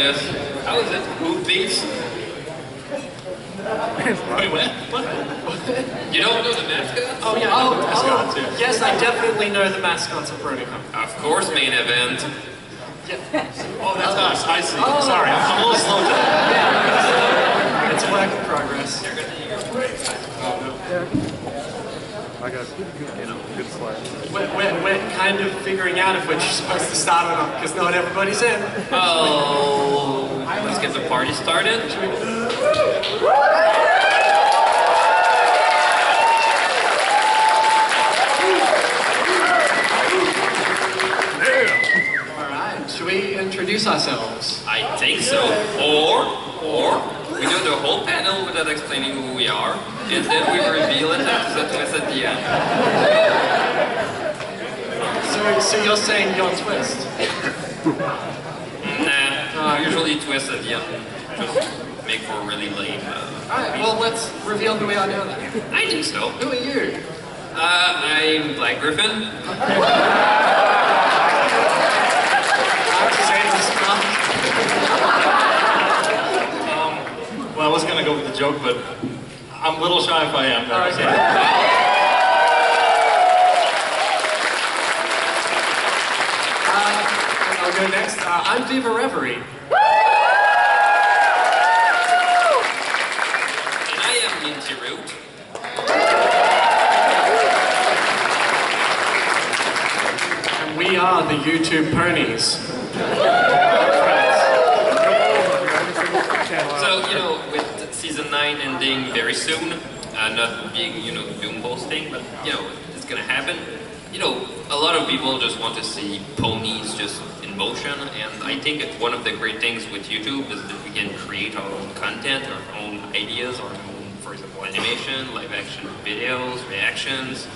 this. How is it? Who beats? Wait, what? You don't know the mascots? Oh yeah, Mascots, yeah. yes, I definitely know the mascots of BronyCon. Of course, main event. Yeah. Oh, that's us. I see. Sorry, I'm a little slow today. Yeah, it's a work in progress. I got good slides. We're kind of figuring out if we're supposed to start or not, because not everybody's in. Oh, let's get the party started. Alright, should we introduce ourselves? I think so. Or we do the whole panel without explaining who we are, and then we reveal it after the twist at the end. So you're saying you're Twist? Nah, usually twist at the end. Just make for really lame. Alright, well let's reveal who we are now then. I think so. Who are you? I'm Black Griffin. I have to say this stuff. Well, I was gonna go with the joke, but I'm a little shy if I am. Okay. I'll go next. I'm Diva Reverie. And I am Minty Root. And we are the YouTube Ponies. So, with season 9 ending very soon, not being, doom posting, but, it's gonna happen. A lot of people just want to see ponies just in motion, and I think one of the great things with YouTube is that we can create our own content, our own ideas, our own, for example, animation, live action videos, reactions,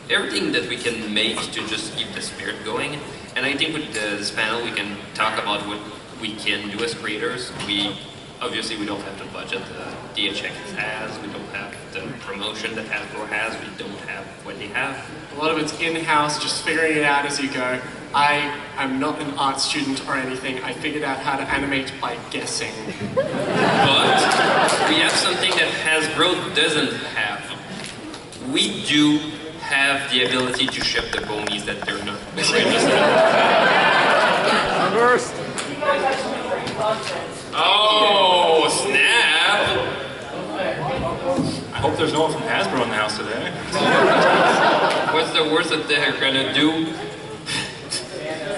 everything that we can make to just keep the spirit going. And I think with this panel we can talk about what we can do as creators. Obviously we don't have the budget that DHX has, we don't have the promotion that Hasbro has, we don't have what they have. A lot of it's in-house, just figuring it out as you go. I'm not an art student or anything. I figured out how to animate by guessing. But we have something that Hasbro doesn't have. We do have the ability to ship the ponies that they're not registered. First. Oh, snap! I hope there's no one from Hasbro in the house today. What's the worst that they're gonna do?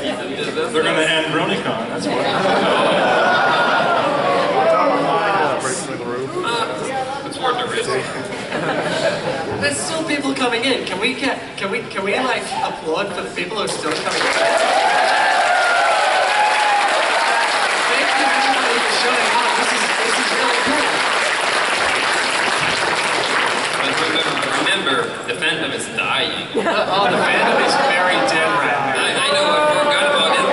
They're gonna end BronyCon, that's what. It's worth the risk. There's still people coming in. Can we like applaud for the people who are still coming in? Thank you everybody for showing up. This is really cool. But remember, the fandom is dying. Oh, the fandom is very dead right now. I know, I forgot about it,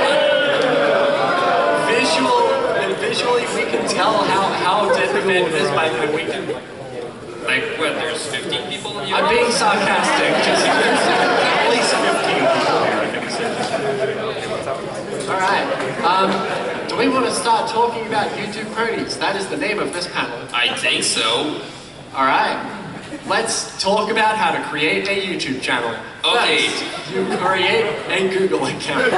Visually, we can tell how dead the fandom is by the we can. like, what, there's 15 people in I'm being sarcastic. Just at least 15 people. All right. Do we want to start talking about YouTube Ponies? That is the name of this panel. I think so. All right. Let's talk about how to create a YouTube channel. Okay. First, you create a Google account.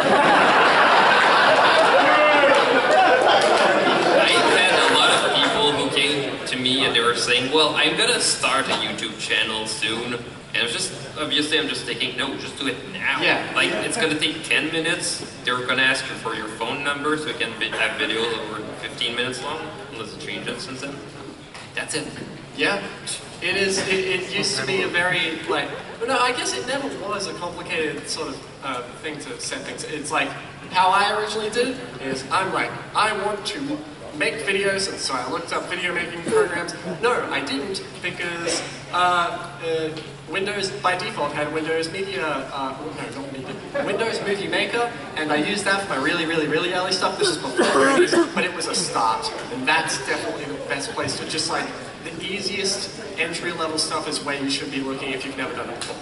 I had a lot of people who came to me and they were saying, well, I'm gonna start a YouTube channel soon. And I was just, obviously I'm just thinking, no, just do it now. Yeah. Like, it's gonna take 10 minutes. They're gonna ask you for your phone number so you can have videos over 15 minutes long, unless it changed since then. That's it. Yeah. It is. It used to be a very well, no, I guess it never was a complicated sort of thing to set things. It's like how I originally did it is I'm like I want to make videos, and so I looked up video making programs. No, I didn't because Windows by default had Windows Media, not Media, Windows Movie Maker, and I used that for my really early stuff. This is before movies, but it was a start, and that's definitely the best place to just like. The easiest entry-level stuff is where you should be looking if you've never done it before.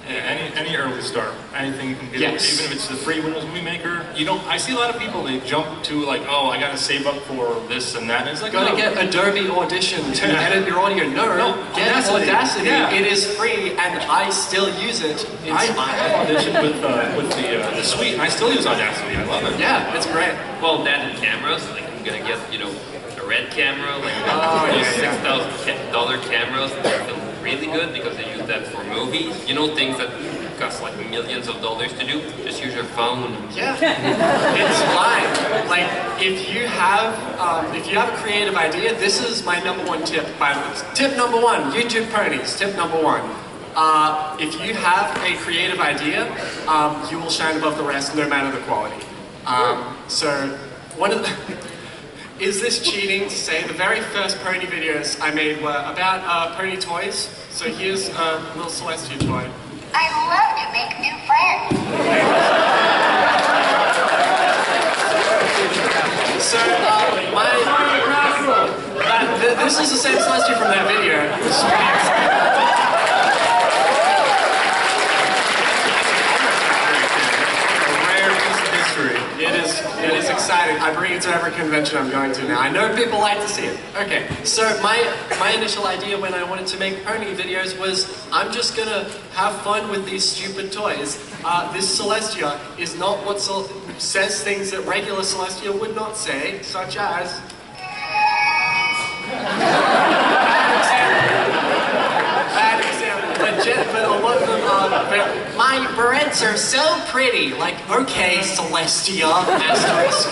Yeah, any early start, anything you can get, Yes. even if it's the free Windows Movie Maker. You don't. I see a lot of people, they jump to like, oh, I gotta save up for this and that. And it's like, Gotta no. get Adobe Audition to edit your audio. No, get Audacity. Yeah. It is free, and I still use it. I have auditioned with the suite, and I still use Audacity. I love it. Yeah, it's great. Well, that and cameras, like I'm gonna get, a red camera, like those $6,000 cameras, they're still really good because they use that for movies. Things that cost like millions of dollars to do, just use your phone. Yeah, it's fine. Like if you have a creative idea, this is my #1 tip. Tip #1: YouTube Ponies. Tip #1. If you have a creative idea, you will shine above the rest, no matter the quality. So one of the is this cheating to say the very first pony videos I made were about pony toys? So here's a little Celestia toy. I love to make new friends. So this is the same Celestia from that video. It's pretty exciting. It is exciting. I bring it to every convention I'm going to now. I know people like to see it. Okay, so my initial idea when I wanted to make pony videos was I'm just gonna have fun with these stupid toys. This Celestia is not what says things that regular Celestia would not say, such as... Bad example. But a lot of them are... My breads are so pretty. Like, okay, Celestia, asterisk.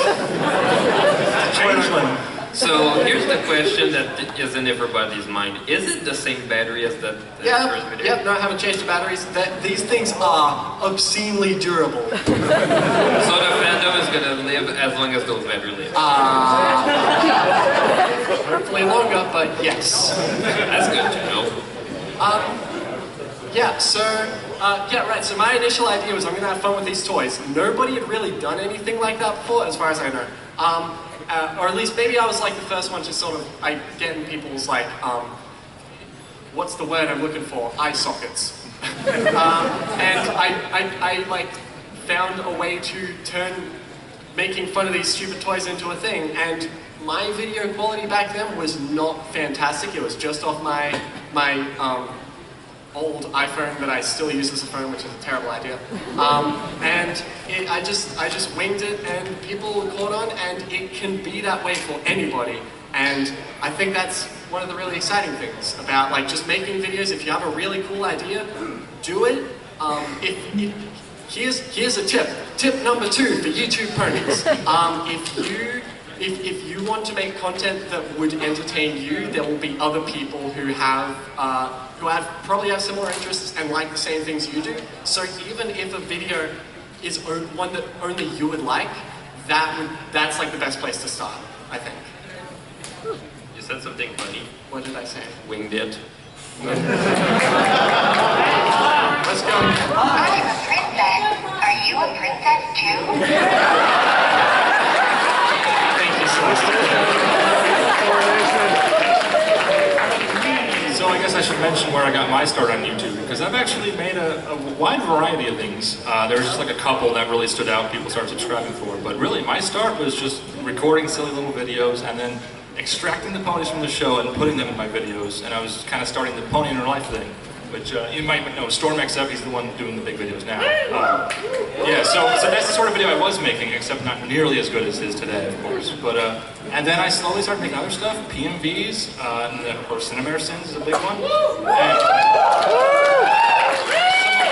Changeling. So here's the question that is in everybody's mind. Is it the same battery as the first video? Yep, no, I haven't changed the batteries. These things are obscenely durable. So the fandom is gonna live as long as those batteries live. Hopefully longer, but yes. That's good to know. Yeah, so, right, so my initial idea was I'm gonna have fun with these toys. Nobody had really done anything like that before, as far as I know. Or at least maybe I was like the first one to sort of, get in people's like, what's the word I'm looking for? Eye sockets. And I like found a way to turn making fun of these stupid toys into a thing, and my video quality back then was not fantastic. It was just off my old iPhone that I still use as a phone, which is a terrible idea. I just winged it, and people caught on, and it can be that way for anybody. And I think that's one of the really exciting things about like just making videos. If you have a really cool idea, do it. Here's a tip. Tip #2 for YouTube Ponies. If you want to make content that would entertain you, there will be other people who probably have similar interests and like the same things you do. So even if a video is one that only you would like, that's like the best place to start, I think. You said something funny. What did I say? Winged it. Let's go. I'm a princess. Are you a princess too? Thank you, Celeste. So I guess I should mention where I got my start on YouTube, because I've actually made a wide variety of things. There was just like a couple that really stood out, people started subscribing for, but really my start was just recording silly little videos and then extracting the ponies from the show and putting them in my videos, and I was kind of starting the Pony in Real Life thing, which you might know, Storm XF, he's the one doing the big videos now. So that's the sort of video I was making, except not nearly as good as his today, of course. But and then I slowly started making other stuff, PMVs, and then of course Cinemare Sins is a big one. And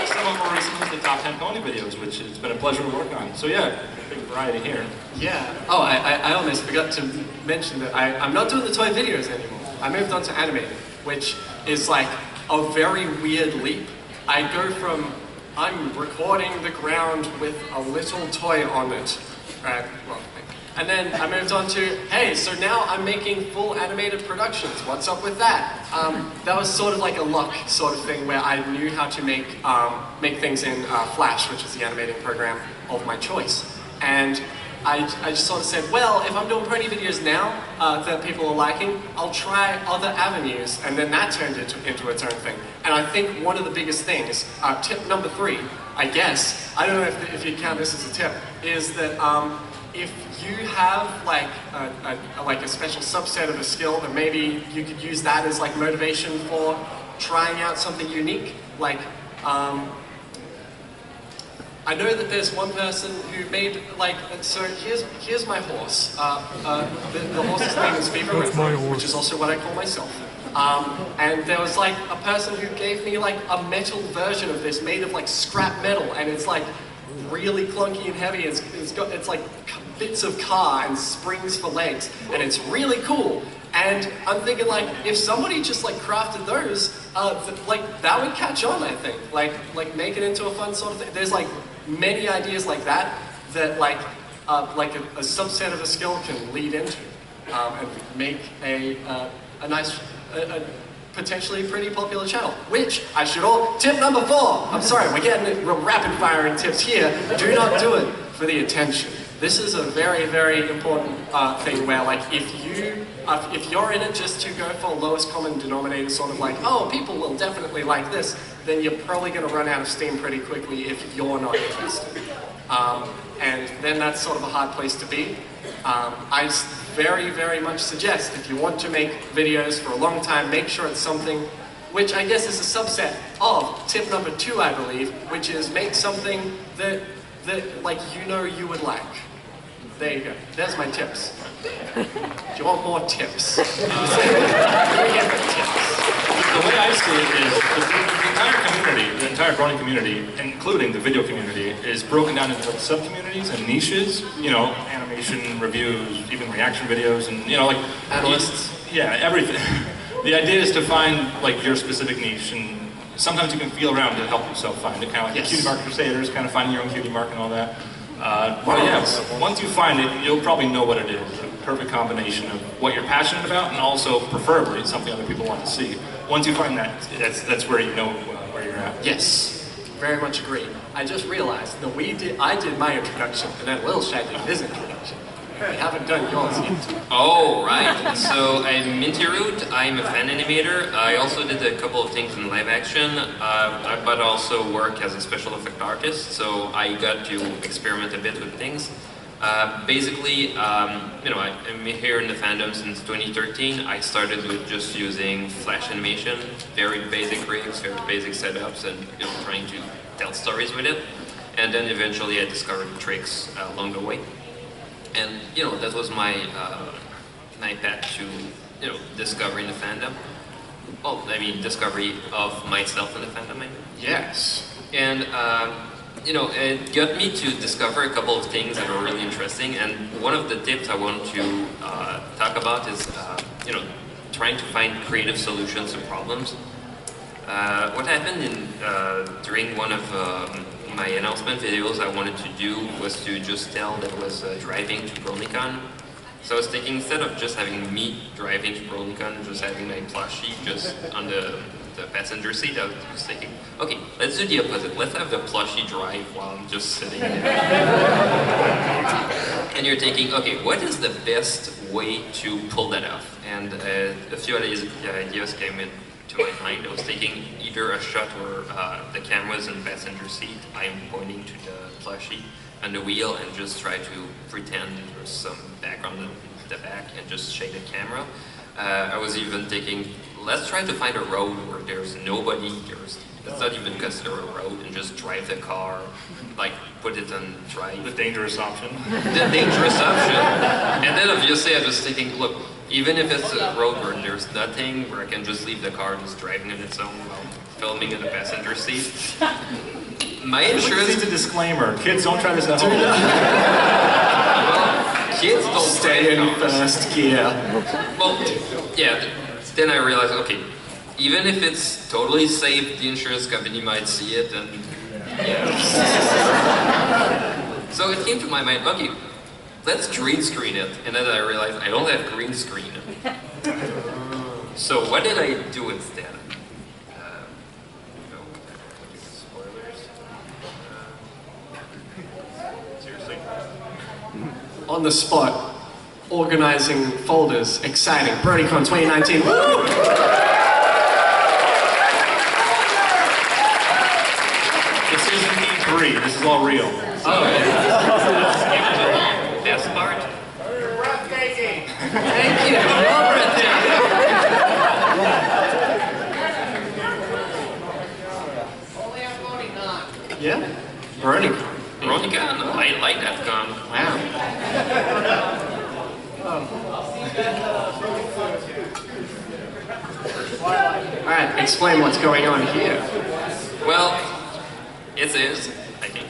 some of more recently the top 10 pony videos, which it's been a pleasure to work on. So yeah, big variety here. Yeah. Oh, I almost forgot to mention that I'm not doing the toy videos anymore. I moved on to animating, which is like a very weird leap. I go from I'm recording the ground with a little toy on it, right? Well, and then I moved on to, hey, so now I'm making full animated productions. What's up with that? That was sort of like a luck sort of thing where I knew how to make things in Flash, which is the animating program of my choice. And I just sort of said, well, if I'm doing pony videos now that people are liking, I'll try other avenues, and then that turned into its own thing. And I think one of the biggest things, tip number 3, I guess, I don't know if you count this as a tip, is that if you have like a special subset of a skill, then maybe you could use that as like motivation for trying out something unique. Like, I know that there's one person who made like, so here's my horse. The horse's name is Beaver, which is also what I call myself. And there was like a person who gave me like a metal version of this made of like scrap metal, and it's like really clunky and heavy. It's like bits of car and springs for legs, and it's really cool. And I'm thinking like, if somebody just like crafted those, like that would catch on, I think. Like make it into a fun sort of thing. There's like many ideas like that that like a subset of a skill can lead into and make a nice, potentially pretty popular channel. Which I should all, tip number 4. I'm sorry, we're rapid firing tips here. Do not do it for the attention. This is a very, very important thing where, like, if you're in it just to go for lowest common denominator, sort of like, oh, people will definitely like this, then you're probably going to run out of steam pretty quickly if you're not interested. And then that's sort of a hard place to be. I very, very much suggest if you want to make videos for a long time, make sure it's something which I guess is a subset of tip number 2, I believe, which is make something that like you would like. There you go. There's my tips. Do you want more tips? The way I see it is the entire community, the entire Brony community, including the video community, is broken down into like sub-communities and niches. You know, animation, reviews, even reaction videos, and you know, like analysts. Yeah, everything. The idea is to find like your specific niche, and sometimes you can feel around to help yourself find it. Kind of like the Cutie Mark Crusaders, kind of finding your own cutie mark and all that. But yeah, once you find it, you'll probably know what it is. A perfect combination of what you're passionate about, and also, preferably, something other people want to see. Once you find that, that's where you know where you're at. Yes, very much agree. I just realized that I did my introduction, and then Lil Shad did his introduction. We haven't done yours yet. Oh, right. So I'm Minty Root. I'm a fan animator. I also did a couple of things in live action, but also work as a special effect artist. So I got to experiment a bit with things. Basically, you know, I'm here in the fandom since 2013. I started with just using Flash animation, very basic rigs, very basic setups, and you know, trying to tell stories with it. And then eventually I discovered tricks along the way. And you know, that was my my path to, you know, discovering the fandom. Well, I mean, discovery of myself in the fandom. I mean. Yes. And you know, it got me to discover a couple of things that were really interesting. And one of the tips I want to talk about is, you know, trying to find creative solutions to problems. What happened during one of my announcement videos I wanted to do was to just tell that I was driving to BronyCon. So I was thinking, instead of just having me driving to BronyCon and just having my plushie just on the passenger seat, I was thinking, okay, let's do the opposite. Let's have the plushie drive while I'm just sitting there. And you're thinking, okay, what is the best way to pull that off? And a few ideas came in to my mind. I was thinking either a shot where the camera's in the passenger seat, I'm pointing to the plushie on the wheel and just try to pretend there's some background in the back and just shake the camera. I was even thinking, let's try to find a road where there's nobody, it's not even considered a road, and just drive the car, like put it on drive. The dangerous option. The dangerous option. And then obviously I was thinking, look, even if it's a road where there's nothing, where I can just leave the car just driving on its own while filming in the passenger seat. My insurance... It's a disclaimer. Kids, don't try this at home. Well, kids don't stay in first gear. Well, yeah, then I realized, okay, even if it's totally safe, the insurance company might see it, and yeah. So it came to my mind, okay, let's green screen it. And then I realized I don't have green screen. So what did I do instead? Spoilers. Seriously? on the spot, organizing folders. Exciting. BronyCon 2019. Woo! This isn't E3, this is all real. Oh, yeah. Best part. Thank you. You're breathtaking. Yeah? BronyCon. Veronica, no, I like that con. Wow. Alright, explain what's going on here. Well, it is, I think.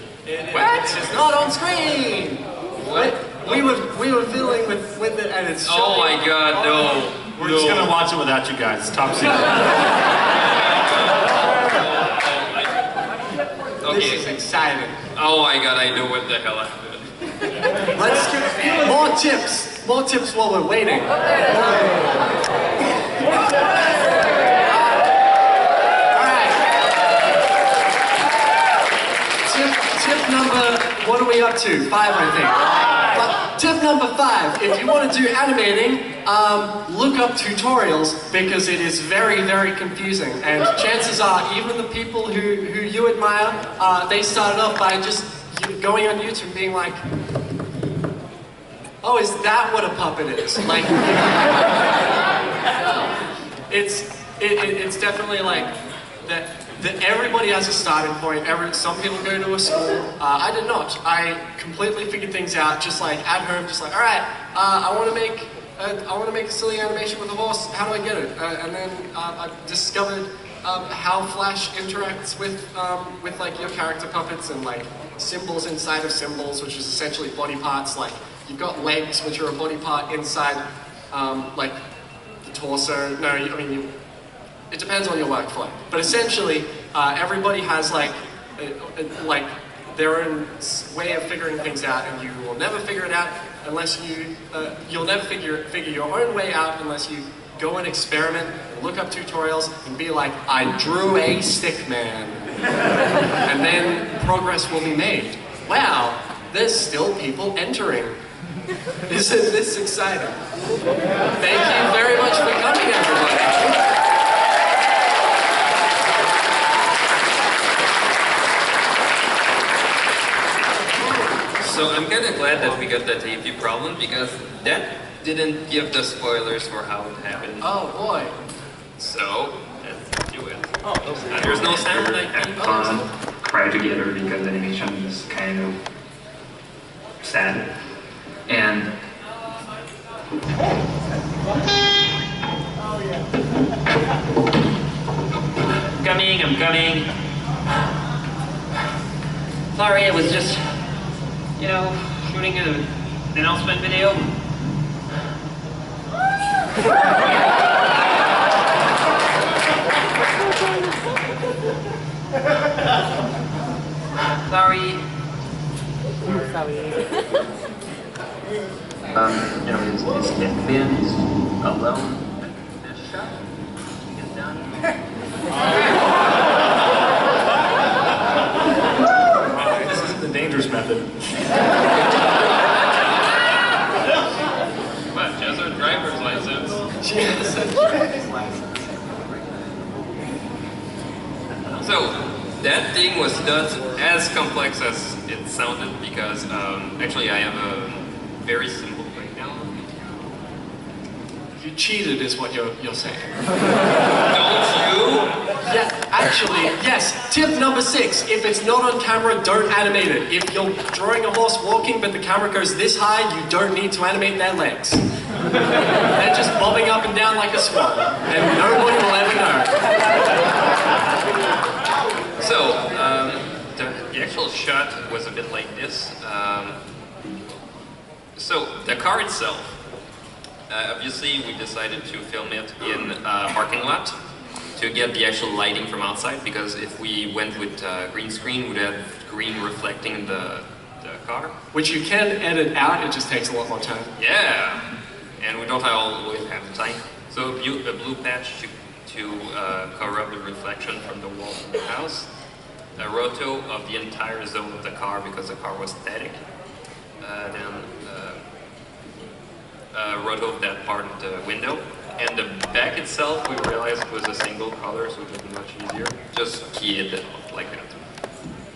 What? It's not on screen! What? We were dealing with it and it's showing. Oh my god, no. We're just gonna watch it without you guys, it's top secret. This is Okay. exciting. Oh my god, I know what the hell I'm doing. Let's get more tips. More tips while we're waiting. Alright. Tip number, what are we up to? 5, I think. But tip number 5, if you want to do animating, look up tutorials because it is very, very confusing. And chances are, even the people who you admire, they started off by just going on YouTube and being like, oh, is that what a puppet is? Like, it's definitely like that everybody has a starting point. Some people go to a school. I did not. I completely figured things out, just like at home, just like, all right, I want to make a silly animation with a horse. How do I get it? And then I discovered how Flash interacts with like your character puppets and like symbols inside of symbols, which is essentially body parts. Like you've got legs, which are a body part inside, like the torso. No, it depends on your workflow. But essentially, everybody has like their own way of figuring things out, and you will never figure it out unless you'll never figure your own way out unless you go and experiment, and look up tutorials, and be like, I drew a stick man. And then progress will be made. Wow, there's still people entering. Isn't this exciting? Thank you very much for coming, everybody. So I'm kind of glad that we got that AP problem because that didn't give the spoilers for how it happened. Oh boy. So let's do it. There's no sound like Have fun, cry together because animation is kind of sad. And I'm coming. Sorry, I was just, shooting an announcement video. Sorry. his neckband is alone. This shot is done. This isn't the dangerous method. what? Just our driver's license. So that thing was not as complex as it sounded because actually I have a very simple breakdown. You cheated is what you're saying. Don't you? Yeah, actually, yes. Tip number 6, if it's not on camera, don't animate it. If you're drawing a horse walking but the camera goes this high, you don't need to animate their legs. They're just bobbing up and down like a swan, and no one will ever know. So, the actual shot was a bit like this. So, the car itself, obviously we decided to film it in a parking lot to get the actual lighting from outside, because if we went with green screen, we'd have green reflecting the car. Which you can edit out, it just takes a lot more time. Yeah! And we don't always have the time. So a blue patch to cover up the reflection from the wall of the house. A roto of the entire zone of the car because the car was static. Then rotoed that part of the window. And the back itself, we realized was a single color, so it was much easier. Just key it like that.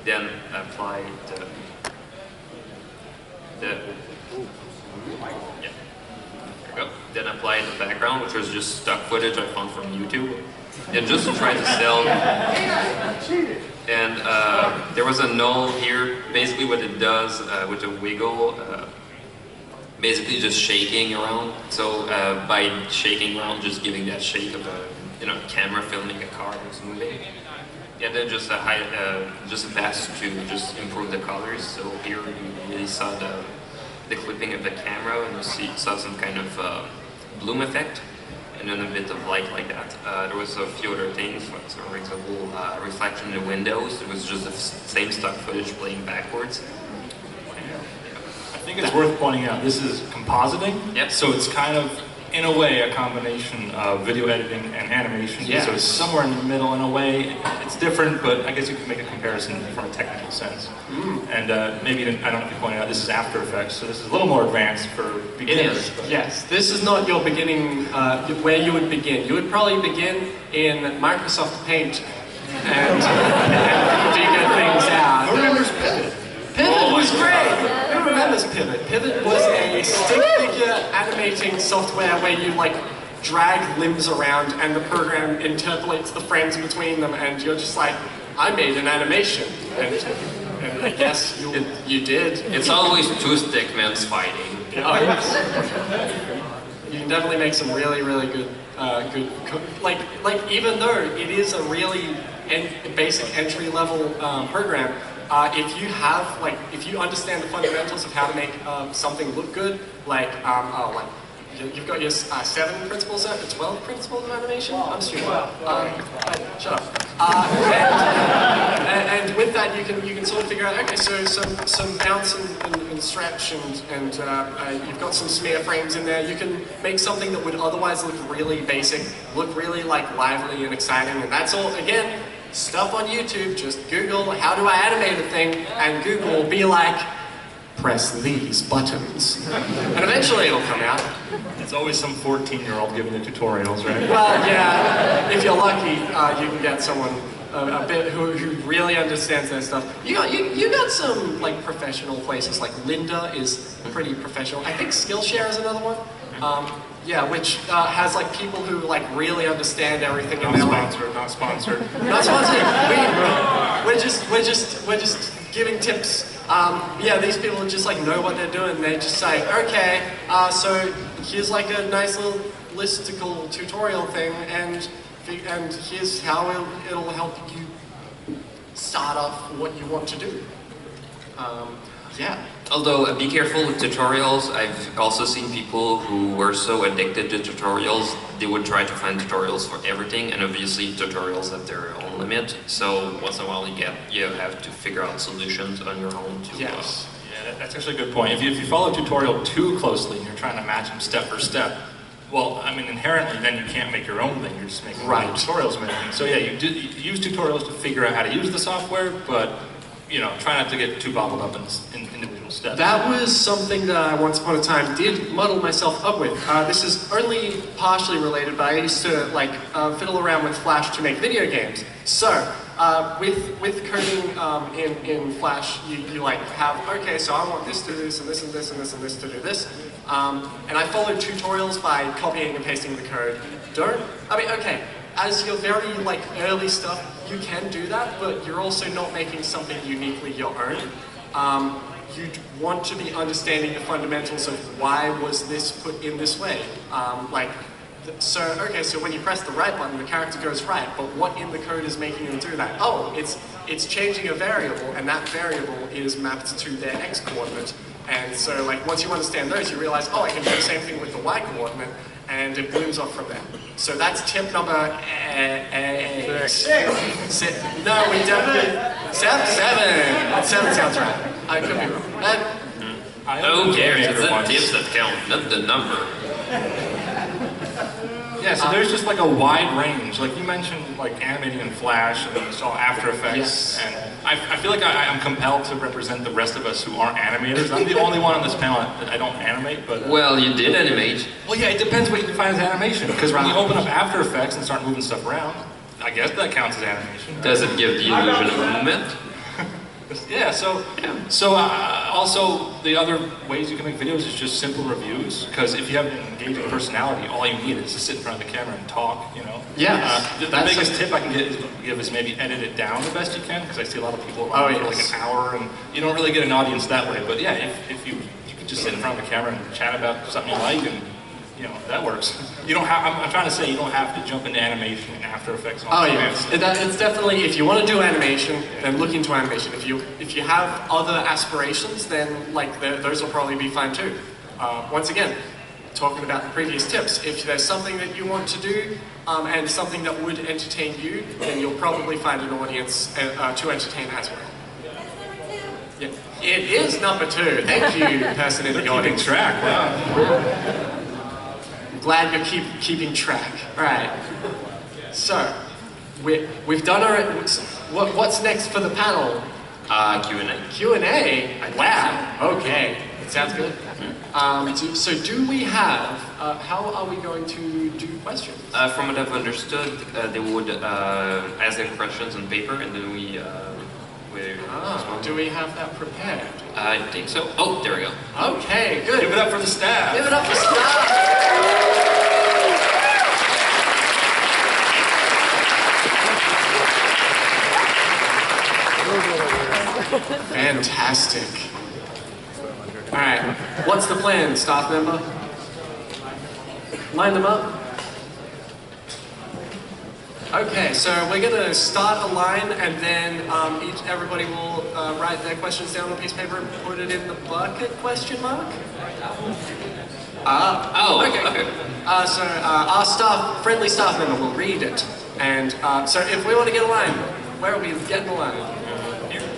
Then apply yeah. There we go. Then apply the background, which was just stock footage I found from YouTube. And just to try to sell. And there was a null here. Basically what it does with the wiggle, basically just shaking around. So by shaking around, just giving that shake of a camera filming a car that's moving. Yeah, then just a pass to just improve the colors. So here you really saw the clipping of the camera, and you saw some kind of bloom effect, and then a bit of light like that. There was a few other things, for example, reflection in the windows. It was just the same stock footage playing backwards. I think it's worth pointing out, this is compositing, Yep. so it's kind of, in a way, a combination of video editing and animation. Yeah. So it's somewhere in the middle in a way. It's different, but I guess you can make a comparison from a technical sense. And maybe, I don't know if you pointed out, this is After Effects, so this is a little more advanced for beginners. is. but- Yes, this is not your beginning, where you would begin. You would probably begin in Microsoft Paint and figure things out. Who remembers Pivot? Pivot was great! Who remembers Pivot? Pivot was a stick figure animating software where you drag limbs around and the program interpolates the frames between them, and you're just like, I made an animation. And I guess you did. It's always two stickmen fighting. Oh, yes. You can definitely make some really, really good, even though it is a really basic entry-level program, if you understand the fundamentals of how to make something look good, you've got your 7 principles, 12 principles of animation? I'm stupid. Shut up. And with that, you can sort of figure out, okay, so some bounce and stretch, and you've got some smear frames in there. You can make something that would otherwise look really basic, look really lively and exciting, and that's all, again, stuff on YouTube. Just Google, how do I animate a thing? And Google will be like, press these buttons. And eventually it'll come out. It's always some 14-year-old giving the tutorials, right? Well, yeah, if you're lucky, you can get someone a bit who really understands their stuff. You got some professional places, like Linda is pretty professional. I think Skillshare is another one. Yeah, which has people who really understand everything. Not sponsored, not sponsored. Not sponsored. We're just giving tips. Yeah, these people just know what they're doing. They just say, okay, so here's a nice little listicle tutorial thing, and here's how it'll help you start off what you want to do. Yeah. Although, be careful with tutorials. I've also seen people who were so addicted to tutorials, they would try to find tutorials for everything, and obviously tutorials have their own limit. So once in a while you have to figure out solutions on your own to... Yes. Yeah, that's actually a good point. If you follow a tutorial too closely and you're trying to match them step for step, well, I mean, inherently then you can't make your own thing. You're just making tutorials of everything. So yeah, you use tutorials to figure out how to use the software, but try not to get too bobbled up in individual steps. That was something that I once upon a time did muddle myself up with. This is only partially related, but I used to fiddle around with Flash to make video games. So with coding in Flash, you have, okay, so I want this to do this, and this and this and this and this to do this, and I followed tutorials by copying and pasting the code. Okay, as your very early stuff, you can do that, but you're also not making something uniquely your own. You'd want to be understanding the fundamentals of why was this put in this way. So when you press the right button, the character goes right, but what in the code is making them do that? Oh, it's changing a variable, and that variable is mapped to their x coordinate. And so once you understand those, you realize, oh, I can do the same thing with the y coordinate, and it blooms off from there. So that's tip number 8. No, we definitely... 7. 7 sounds right. I could be wrong. Who cares? It's the tips that count, not the number. Yeah, so there's just a wide range. You mentioned animating in Flash, and you saw After Effects, yes. and I feel like I'm compelled to represent the rest of us who aren't animators. I'm the only one on this panel that I don't animate, but... Well, you did animate. Well, yeah, it depends what you define as animation. Because when you open up After Effects and start moving stuff around, I guess that counts as animation. Does it give the illusion of movement? Yeah, so also the other ways you can make videos is just simple reviews, because if you have an engaging personality, all you need is to sit in front of the camera and talk, you know? Yeah. The biggest tip I can give is maybe edit it down the best you can, because I see a lot of people for like an hour, and you don't really get an audience that way, but yeah, if you can just sit in front of the camera and chat about something you like, and you know, that works. You don't have, I'm trying to say you don't have to jump into animation and After Effects and all that. It's definitely, if you want to do animation, then look into animation. If you have other aspirations, then like those will probably be fine too. Once again, talking about the previous tips, if there's something that you want to do and something that would entertain you, then you'll probably find an audience to entertain as well. Yeah. It is number 2. Thank you, person in the audience. Keeping track, wow. Glad you're keeping track. All right. So, we've done our... What's next for the panel? Q&A. Q&A? Wow. Okay. Sounds good. So do we have... how are we going to do questions? From what I've understood, they would ask their questions on paper, and then we... do we have that prepared? I think so. Oh, there we go. Okay, good. Give it up for the staff. Give it up for staff. Fantastic. All right, what's the plan, staff member? Line them up. Okay, so we're gonna start a line, and then everybody will write their questions down on a piece of paper and put it in the bucket? Question mark? Okay. So our friendly staff member will read it, and so if we want to get a line, where are we getting a line?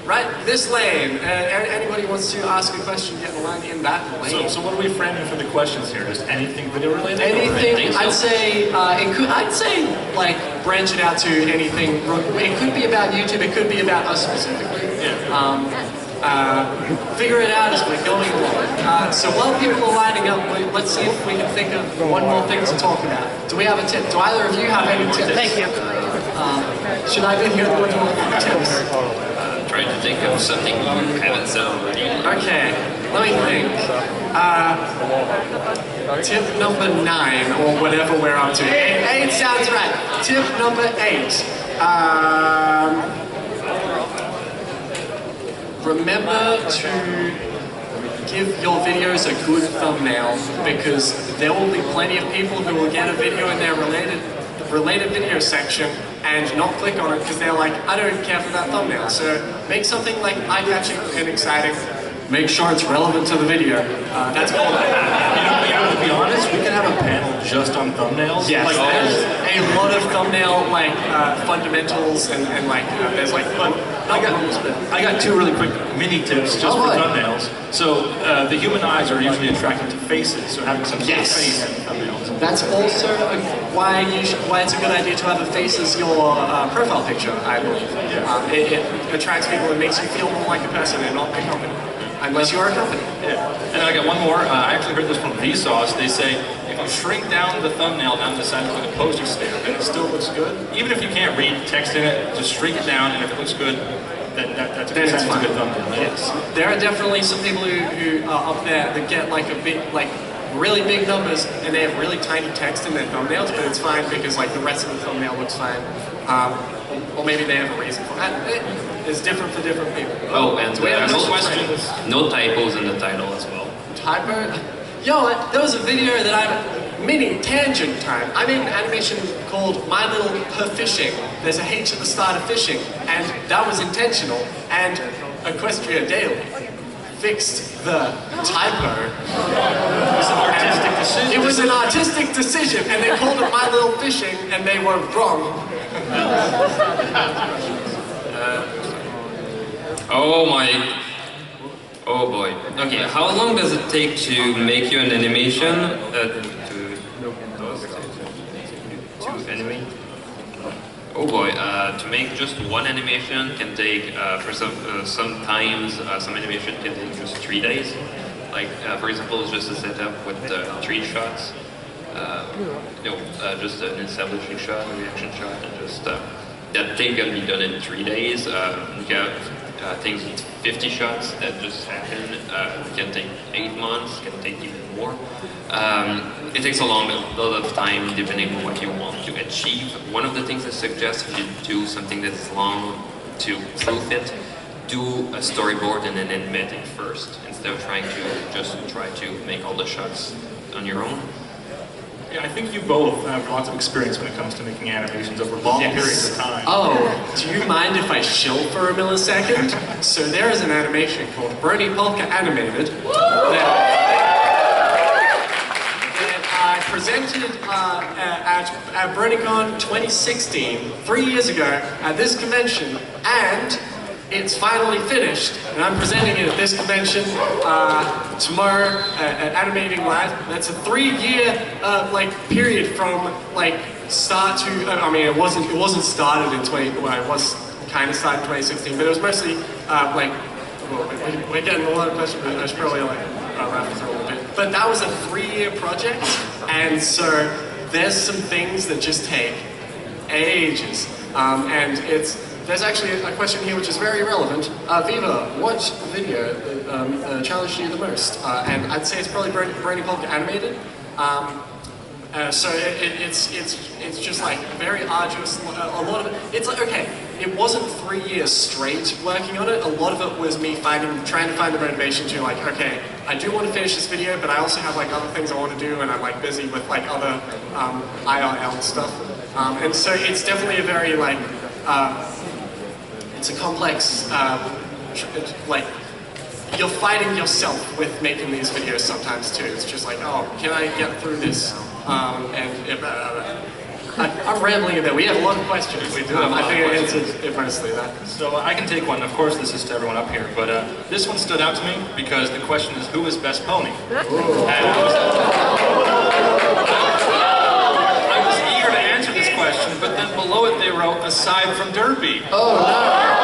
Right, this lane. Anybody wants to ask a question, get a line in that lane. So what are we framing for the questions here? Just anything video related? Anything? I'd say I'd say like branch it out to anything. It could be about YouTube. It could be about us specifically. Figure it out as we're going along. So while people are lining up, let's see if we can think of one more thing to talk about. Do we have a tip? Do either of you have any tips? Thank you. Should I be here with tips? Trying to think of something you haven't said already. Okay, let me think. Tip number 9, or whatever we're up to. 8 sounds right. Tip number 8. Remember to give your videos a good thumbnail, because there will be plenty of people who will get a video in their related video section and not click on it because they're like, I don't care for that thumbnail. So make something like eye-catching and exciting. Make sure it's relevant to the video. That's all. You know, to be honest, we can have a panel just on thumbnails. Yes, there's a lot of thumbnail fundamentals and there's I got 2 really quick mini tips just for thumbnails. So the human eyes are usually attracted to faces, so having some sort of face in thumbnails. That's also why it's a good idea to have a face as your profile picture, I believe. It attracts people and makes you feel more like a person and not a company. Unless you are a company. Yeah. And I got one more. I actually heard this from Vsauce. They say if you shrink down the thumbnail down to the size of like a postage stamp and it still looks good, even if you can't read text in it, just shrink it down, and if it looks good, that's a good thumbnail. Yes. There are definitely some people who are up there that get like really big numbers and they have really tiny text in their thumbnails, but it's fine because like the rest of the thumbnail looks fine. Or maybe they have a reason for it. It's different for different people. Oh, and no typos in the title as well. Typo? Yo, there was a video that mini tangent time. I made an animation called My Little Her Fishing. There's a H at the start of fishing, and that was intentional. And Equestria Daily fixed the typo. It was an artistic decision, and they called it My Little Fishing, and they were wrong. Oh boy. Okay, how long does it take to make you an animation? To animate? Oh boy, to make just one animation can take, for sometimes some animation can take just 3 days. Like, for example, just a setup with 3 shots. Just an establishing shot, a reaction shot, and just that thing can be done in 3 days. You got things with 50 shots that just happen. It can take 8 months, can take even more. It takes a lot of time depending on what you want to achieve. One of the things I suggest if you do something that's long to proof it, do a storyboard and then animate it first, instead of trying to just try to make all the shots on your own. Yeah, I think you both have lots of experience when it comes to making animations over long periods of time. Oh, do you mind if I shill for a millisecond? So there is an animation called Brony Polka Animated that I presented at BronyCon 2016, 3 years ago, at this convention, and it's finally finished, and I'm presenting it at this convention tomorrow at Animating Live. That's a 3-year period from start to. I mean, it wasn't started in 20. Well, it was kind of started in 2016, but it was mostly we're getting a lot of questions, but I should probably wrap this up a little bit. But that was a 3-year project, and so there's some things that just take ages, and There's actually a question here which is very relevant. Viva, what video challenged you the most? And I'd say it's probably Brony Polka Animated. So it's just like very arduous. A lot of it. It's like, okay, it wasn't 3 years straight working on it. A lot of it was me trying to find the motivation to like, okay, I do want to finish this video, but I also have like other things I want to do, and I'm like busy with like other IRL stuff. And so it's definitely a very like. It's a complex, you're fighting yourself with making these videos sometimes too. It's just like, oh, can I get through this? I'm rambling a bit. We have a lot of questions. We do. I think I answered it mostly that. So I can take one. Of course, this is to everyone up here, but this one stood out to me because the question is, who is best pony? And I was eager to answer this question, but then below it they wrote, aside from Derby. Oh no!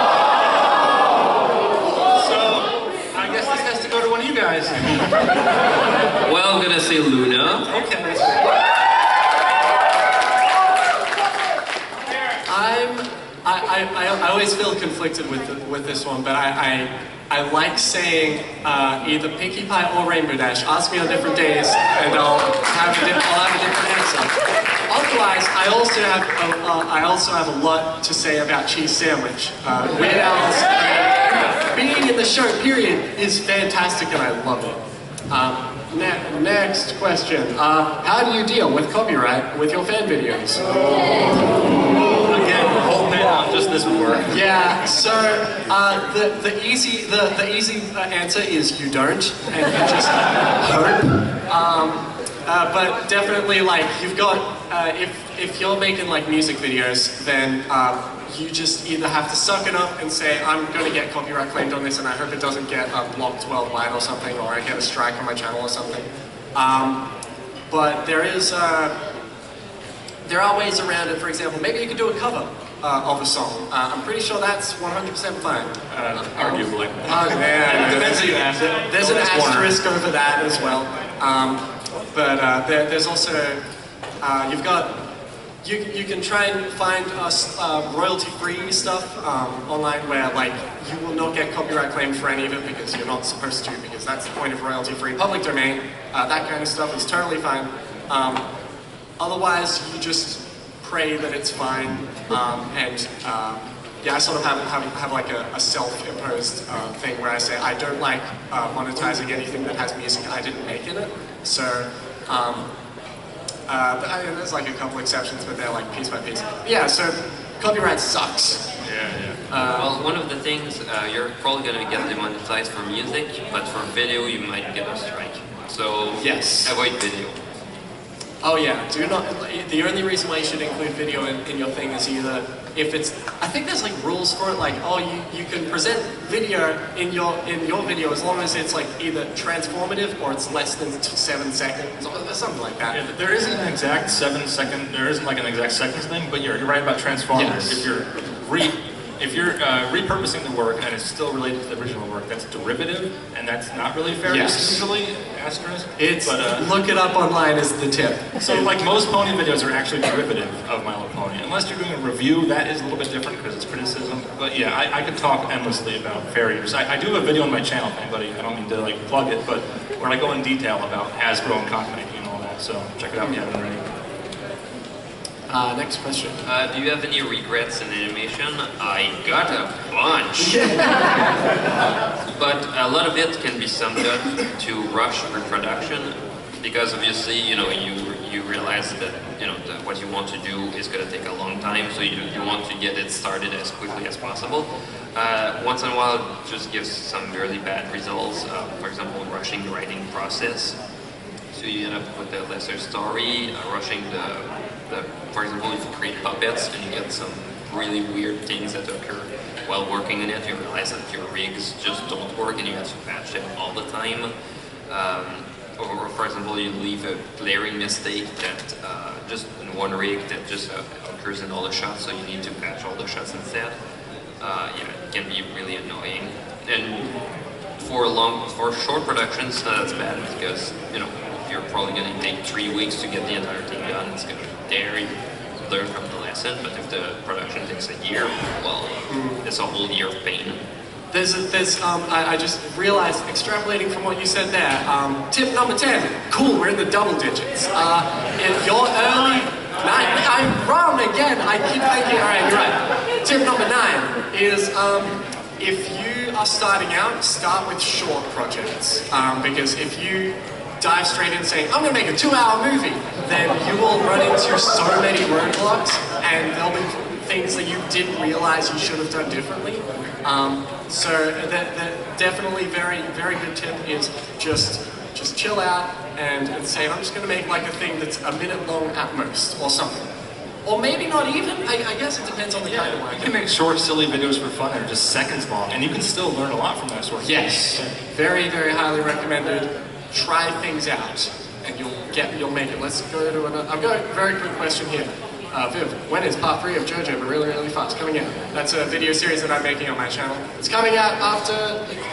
Go to one of you guys. Well, I'm gonna say Luna. Okay. I always feel conflicted with this one, but I like saying either Pinkie Pie or Rainbow Dash. Ask me on different days, and I'll have a different answer. Otherwise, I also have a lot to say about Cheese Sandwich. Weird Al's being in the show, period, is fantastic, and I love it. Next question. How do you deal with copyright with your fan videos? Again, whole bit on just this work. Yeah. So the easy answer is you don't, and you just hope. But definitely, like, you've got if you're making like music videos, then you just either have to suck it up and say, I'm going to get copyright claimed on this, and I hope it doesn't get blocked worldwide or something, or I get a strike on my channel or something. But there are ways around it. For example, maybe you could do a cover of a song. I'm pretty sure that's 100% fine. Arguably. Depends who you ask it. There's an asterisk over that as well. But there's also, you can try and find royalty-free stuff online where like you will not get copyright claimed for any of it because you're not supposed to, because that's the point of royalty-free public domain. That kind of stuff is totally fine. Otherwise, you just pray that it's fine, yeah, I sort of have like a self-imposed thing where I say I don't like monetizing anything that has music I didn't make in it. So, but there's like a couple exceptions, but they're like piece by piece. Yeah, so copyright sucks. Yeah. Well, one of the things, you're probably going to get demonetized for music, but for video you might get a strike. So yes, avoid video. Oh yeah, do not. The only reason why you should include video in your thing is either if it's. I think there's like rules for it, like oh you can present video in your video as long as it's like either transformative or it's less than 7 seconds or something like that. Yeah, there isn't an exact 7 second. There isn't like an exact seconds thing, but you're right about transformers. Yes. If you're repurposing the work and it's still related to the original work, that's derivative, and that's not really fair use usually, asterisk. Look it up online is the tip. So like most Pony videos are actually derivative of My Little Pony. Unless you're doing a review, that is a little bit different because it's criticism. But yeah, I could talk endlessly about fair use. I do have a video on my channel, if anybody, I don't mean to like plug it, but where I go in detail about Hasbro and content IP and all that, so check it out if you haven't already. Next question. Do you have any regrets in animation? I got a bunch. But a lot of it can be summed up to rush reproduction because obviously, you know, you realize that, you know, what you want to do is going to take a long time, so you want to get it started as quickly as possible. Once in a while, it just gives some really bad results. For example, rushing the writing process. So you end up with a lesser story, rushing for example, if you create puppets and you get some really weird things that occur while working on it, you realize that your rigs just don't work and you have to patch them all the time. Or for example, you leave a glaring mistake that just in one rig that just occurs in all the shots, so you need to patch all the shots instead. Yeah, it can be really annoying. And for short productions, that's bad because, you know, you're probably going to take 3 weeks to get the entire thing done. It's going to be there, you learn from the lesson, but if the production takes a year, well, it's a whole year of pain. I just realized, extrapolating from what you said there, tip number 10, cool, we're in the double digits. If you're early, I'm wrong again, I keep thinking, alright, you're right. Tip number 9 is, if you are starting out, start with short projects, because if you dive straight in saying, I'm going to make a 2-hour movie, then you will run into so many roadblocks and there'll be things that you didn't realize you should have done differently. So definitely very, very good tip is just chill out and say, I'm just going to make like a thing that's a minute long at most or something. Or maybe not even, I guess it depends on the kind of work. You can make short, silly videos for fun that are just seconds long, and you can still learn a lot from that sort of thing. Yes, very, very highly recommended. Try things out, and you'll make it. Let's go to another. I've got a very quick question here. Viv, when is part 3 of JoJo, but really, really fast, coming out? That's a video series that I'm making on my channel. It's coming out after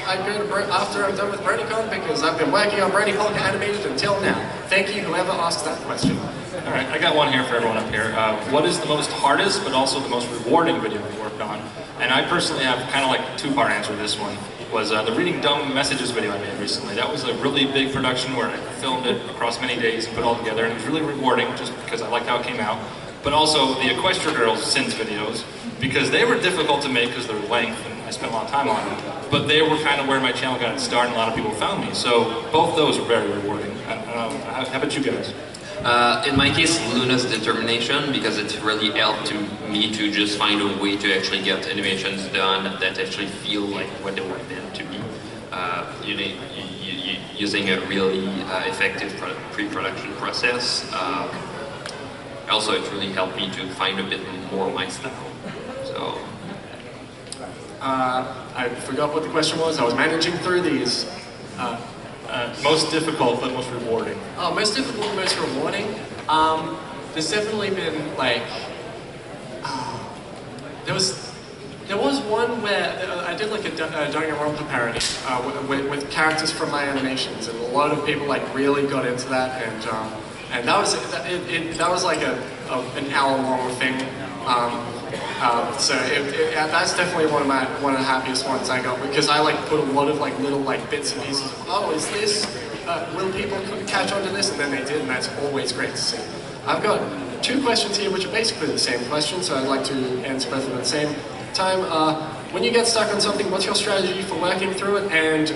I'm done with BronyCon because I've been working on Brony Polka animated until now. Thank you, whoever asked that question. All right, I got one here for everyone up here. What is the most hardest, but also the most rewarding video you worked on? And I personally have kind of like a 2-part answer to this one. Was the Reading Dumb Messages video I made recently. That was a really big production where I filmed it across many days and put it all together, and it was really rewarding just because I liked how it came out. But also the Equestria Girls Sins videos, because they were difficult to make because of their length, and I spent a lot of time on them. But they were kind of where my channel got its start, and a lot of people found me. So both those were very rewarding. How about you guys? In my case, Luna's determination, because it really helped me to just find a way to actually get animations done that actually feel like what they were meant to be. Using a really effective pre-production process. Also, it really helped me to find a bit more my style. So, I forgot what the question was. I was managing through these. Most difficult, but most rewarding. Oh, most difficult, most rewarding. There's definitely been like, there was one where I did like a Danganronpa parody with characters from my animations, and a lot of people like really got into that, and that was like an hour-long thing. So that's definitely one of the happiest ones I got, because I like put a lot of like little like bits and pieces of, oh, is this, will people catch on to this? And then they did, and that's always great to see. I've got 2 questions here which are basically the same question, so I'd like to answer both of them at the same time. When you get stuck on something, what's your strategy for working through it? And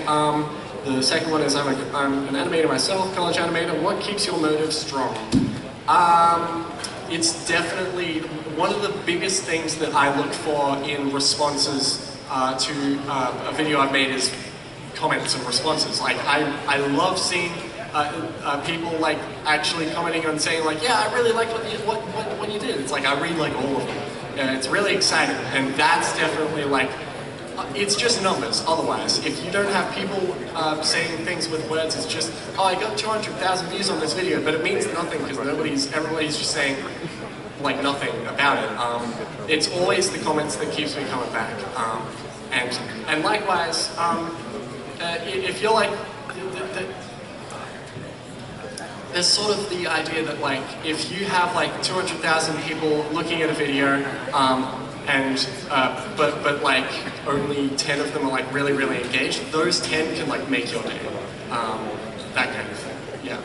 the second one is, I'm an animator myself, college animator. What keeps your motive strong? It's definitely one of the biggest things that I look for in responses to a video I've made is comments and responses. Like I love seeing people like actually commenting and saying like, yeah, I really like what you did. It's like I read like all of them. It's really exciting, and that's definitely like, it's just numbers. Otherwise, if you don't have people saying things with words, it's just, oh, I got 200,000 views on this video, but it means nothing because everybody's just saying like nothing about it. It's always the comments that keeps me coming back. And likewise, if you're like, there's sort of the idea that like, if you have like 200,000 people looking at a video, but like only 10 of them are like really engaged, those 10 can like make your day. That kind of thing. Yeah.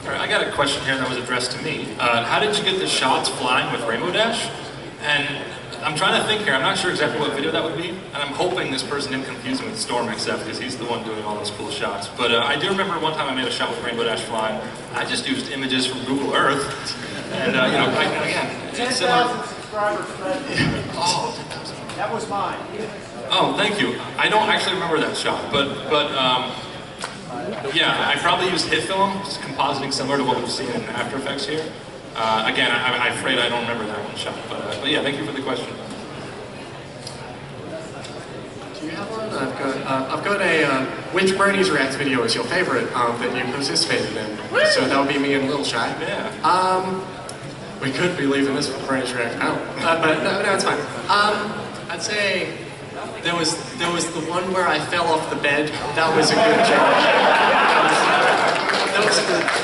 All right, I got a question here that was addressed to me. How did you get the shots flying with Rainbow Dash? And I'm trying to think here. I'm not sure exactly what video that would be, and I'm hoping this person didn't confuse me with Storm XF because he's the one doing all those cool shots. But I do remember one time I made a shot with Rainbow Dash flying. I just used images from Google Earth, and you know, again, 10,000 subscribers. Oh, That was mine. oh, thank you. I don't actually remember that shot, but yeah, I probably used hit film, just compositing similar to what we've seen in After Effects here. Again, I'm afraid I don't remember that one shot, but yeah, thank you for the question. Do you have one? I've got a which Brony's React video is your favorite that you participated in? So that would be me and Lil Shy. Yeah. We could be leaving this for Brony's React out, but no, it's fine. I'd say there was the one where I fell off the bed. That was a good joke.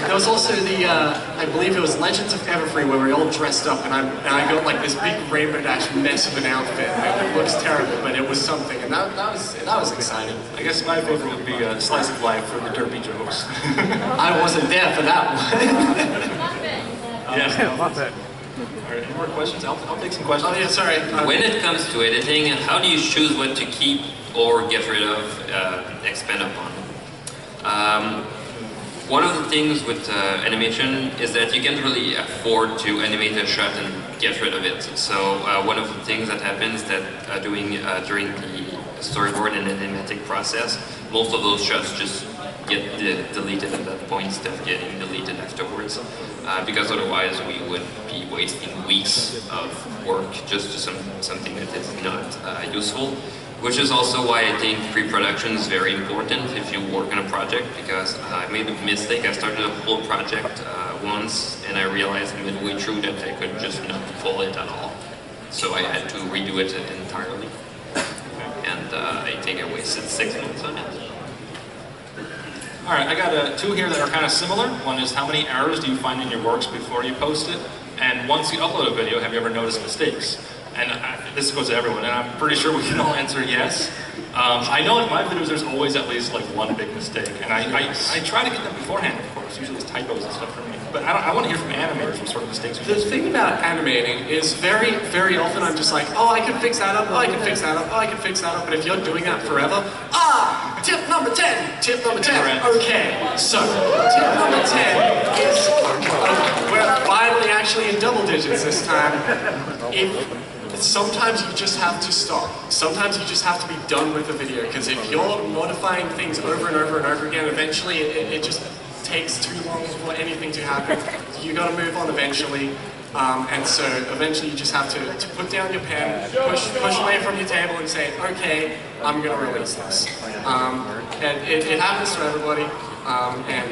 There was also the, I believe it was Legends of Everfree where we all dressed up and I got like this big Rainbow Dash mess of an outfit and it looks terrible, but it was something, and that was exciting. I guess my favorite would be Slice of Life for the derpy jokes. I wasn't there for that one. Yeah. Love that. All right, any more questions? I'll take some questions. Oh yeah, sorry. When it comes to editing, how do you choose what to keep or get rid of, expand upon? One of the things with animation is that you can't really afford to animate a shot and get rid of it. So one of the things that happens that during the storyboard and animatic process, most of those shots just get deleted at that point instead of getting deleted afterwards. Because otherwise we would be wasting weeks of work just to something that is not useful. Which is also why I think pre-production is very important if you work on a project, because I made a mistake. I started a whole project once and I realized midway through that I could just not pull it at all. So I had to redo it entirely. And I think I wasted 6 months on it. All right, I got two here that are kind of similar. One is, how many errors do you find in your works before you post it? And once you upload a video, have you ever noticed mistakes? And this goes to everyone, and I'm pretty sure we can all answer yes. I know in my videos there's always at least like one big mistake, and I try to get them beforehand, of course. Usually it's typos and stuff for me. But I want to hear from animators what sort of mistakes. The thing about animating is very often I'm just like, oh, I can fix that up, oh, I can fix that up, oh, I can fix that up. But if you're doing that forever, tip number 10, tip number 10. Okay, so tip number 10 is, we're finally actually in double digits this time. Sometimes you just have to stop. Sometimes you just have to be done with the video, because if you're modifying things over and over and over again, eventually it just takes too long for anything to happen. You got to move on eventually, and so eventually you just have to put down your pen, push away from your table, and say, okay, I'm going to release this. And it happens to everybody. And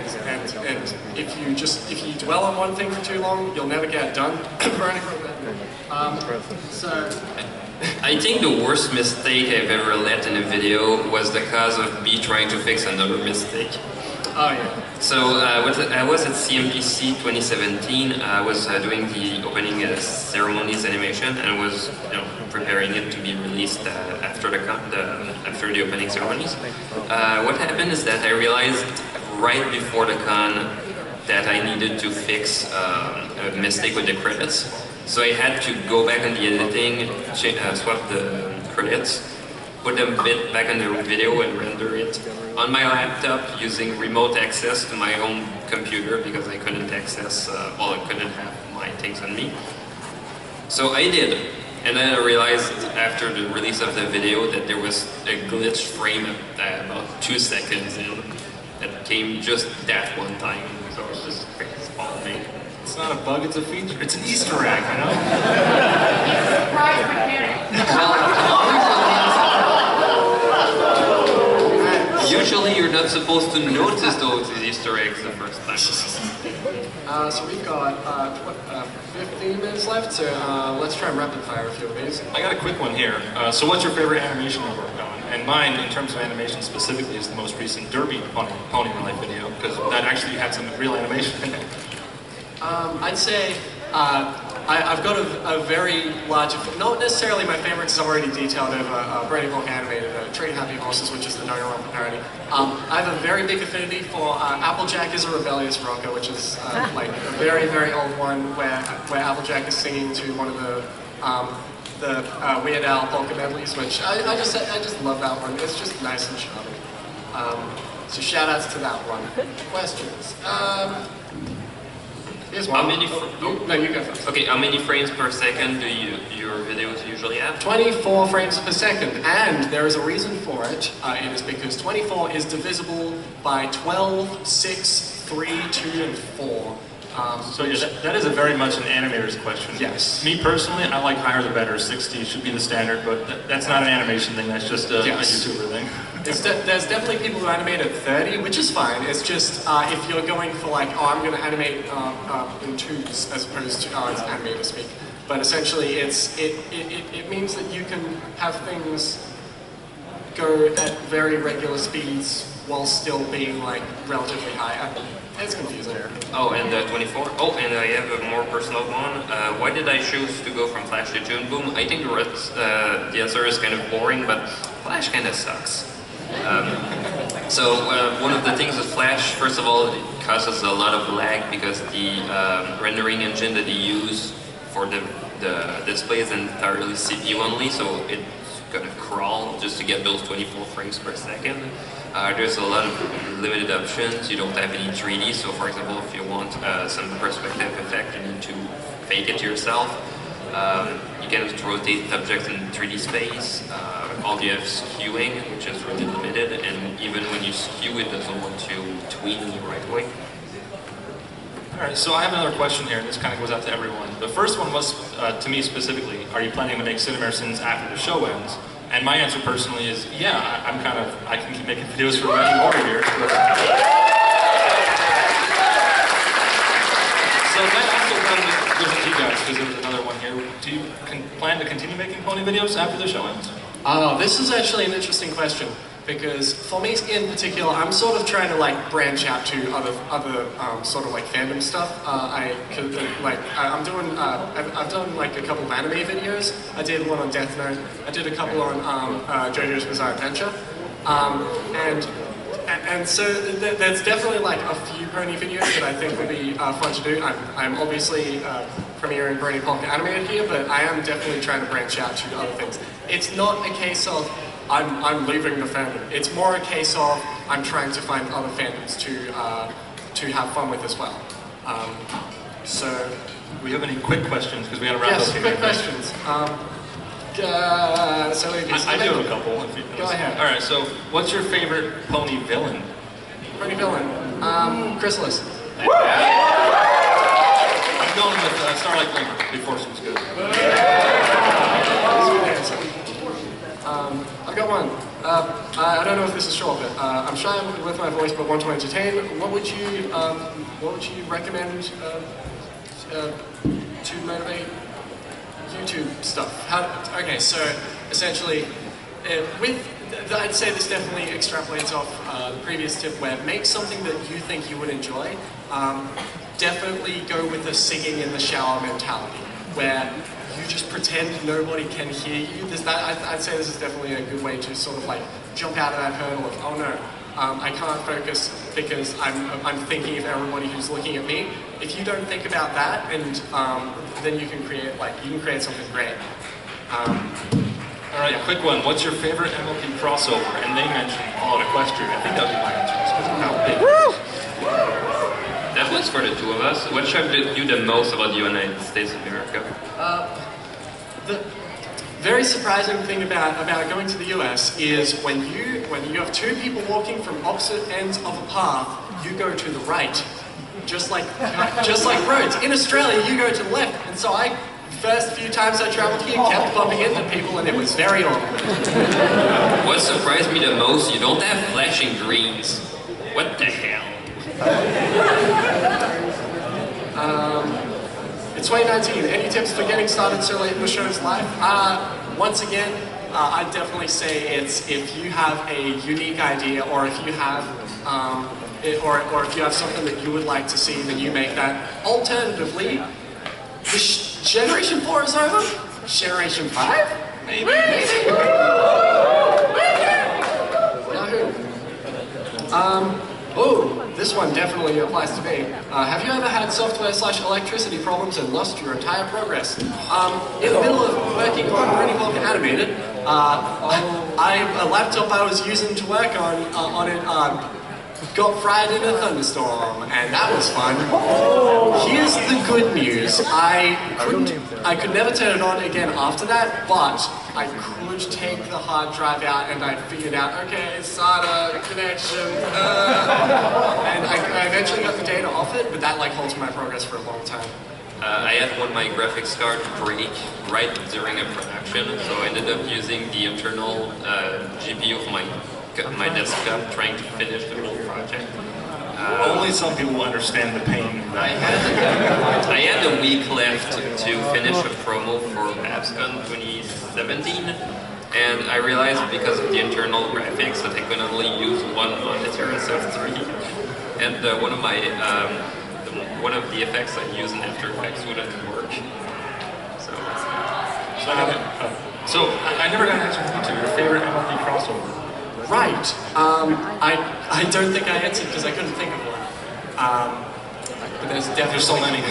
if you dwell on one thing for too long, you'll never get it done. I think the worst mistake I've ever let in a video was the cause of me trying to fix another mistake. Oh yeah. So I was at CMPC 2017. I was doing the opening ceremonies animation and was preparing it to be released after the opening ceremonies. What happened is that I realized right before the con that I needed to fix a mistake with the credits. So I had to go back on the editing, swap the credits, put them back on the video and render it on my laptop using remote access to my own computer because I couldn't access, I couldn't have my things on me. So I did, and then I realized after the release of the video that there was a glitch frame about 2 seconds in. that came just that one time. So it's just spawned me. It's not a bug, it's a feature. It's an Easter egg, you know? Usually you're not supposed to notice those Easter eggs the first time. So we've got 15 minutes left, so let's try and rapid fire a few of these. I got a quick one here. So what's your favorite animation you worked on? And mine, in terms of animation specifically, is the most recent Derby Pony Rally video, because that actually had some real animation in it. I'd say I've got a very large, not necessarily my favorite because I've already detailed over Brony animated Treating Happy Horses, which is the no one parody. I have a very big affinity for Applejack is a Rebellious Rocker, which is like a very, very old one where Applejack is singing to one of the Weird Al polka medleys, which I just love that one. It's just nice and charming. So shout outs to that one. Questions? Here's one. How many? No, you go first. Okay, how many frames per second do your videos usually have? 24 frames per second, and there is a reason for it. It is because 24 is divisible by 12, 6, 3, 2, and 4. So yeah, that is a very much an animator's question. Yes. Me personally, I like higher the better. 60 should be the standard, but that's not an animation thing. That's just a YouTuber thing. There's definitely people who animate at 30, which is fine. It's just if you're going for like, oh, I'm going to animate in twos as opposed to it's animator speak. But essentially, it means that you can have things go at very regular speeds while still being like relatively high. It's confusing. Oh, and 24. Oh, and I have a more personal one. Why did I choose to go from Flash to Toon Boom? I think the answer is kind of boring, but Flash kind of sucks. So one of the things with Flash, first of all, it causes a lot of lag because the rendering engine that they use for the display is entirely CPU only, so it's gonna crawl just to get those 24 frames per second. There's a lot of limited options. You don't have any 3D, so for example, if you want some perspective effect, you need to fake it yourself. You can rotate objects in 3D space. All you have skewing, which is really limited, and even when you skew, it doesn't want to tween the right way. Alright, so I have another question here, and this kind of goes out to everyone. The first one was, to me specifically, are you planning to make Cinemair Sins after the show ends? And my answer personally is, yeah, I can keep making videos for many more years. But... So that also kind of goes to you guys, because there was another one here. Do you plan to continue making pony videos after the show ends? This is actually an interesting question because for me in particular, I'm sort of trying to like branch out to other sort of like fandom stuff. I've done like a couple of anime videos. I did one on Death Note. I did a couple on JoJo's Bizarre Adventure, and so there's definitely like a few pony videos that I think would be fun to do. I'm obviously premiering Brony Polka animated here, but I am definitely trying to branch out to other things. It's not a case of I'm leaving the fandom. It's more a case of I'm trying to find other fandoms to have fun with as well. So, do we have any quick questions? Because we got to wrap up here. Yes, quick questions. So I do have a couple. Go ahead. All right. So, what's your favorite pony villain? Pony villain, Chrysalis. I'm going with Starlight Gleamer. Before she was good. I've got one. I don't know if this is short, but I'm shy with my voice, but want to entertain. What would you recommend to motivate YouTube stuff? Okay, so essentially, I'd say this definitely extrapolates off the previous tip, where make something that you think you would enjoy. Definitely go with the singing in the shower mentality, where you just pretend nobody can hear you. I'd say this is definitely a good way to sort of like jump out of that hurdle of, oh no, I can't focus because I'm thinking of everybody who's looking at me. If you don't think about that, and then you can create something great. All right, quick one. What's your favorite MLP crossover? And they mentioned All Out Equestrian. I think that would be my answer, just because of how big it is. That was for the two of us. What shocked you the most about the United States of America? very surprising thing about going to the US is when you have two people walking from opposite ends of a path, you go to the right, just like roads. In Australia, you go to the left, and so first few times I travelled here, kept bumping into people, and it was very awkward. What surprised me the most, you don't have flashing greens. What the hell? It's 2019. Any tips for getting started so late in the show's life? Once again, I'd definitely say it's if you have a unique idea, or if you have, or if you have something that you would like to see, then you make that. Alternatively, Generation 4 is over. Generation 5? Maybe. Oh, this one definitely applies to me. Have you ever had software/electricity problems and lost your entire progress? In the middle of working on Brony Animated, a laptop I was using to work on it got fried in a thunderstorm, and that was fun. Here's the good news. I could never turn it on again after that, but I could take the hard drive out, and I figured out, okay, SATA connection, and I eventually got the data off it, but that like halted my progress for a long time. I had one of my graphics card break right during a production, so I ended up using the internal GPU of my desktop trying to finish the whole project. Only some people understand the pain. I had a week left to finish a promo for AppsCon 2017, and I realized because of the internal graphics that I could only use one monitor instead of three, and one of the effects I use in After Effects wouldn't work. So I never got an answer from you two. Your favorite MLB crossover? Right. I don't think I answered because I couldn't think of one. But there's definitely so many.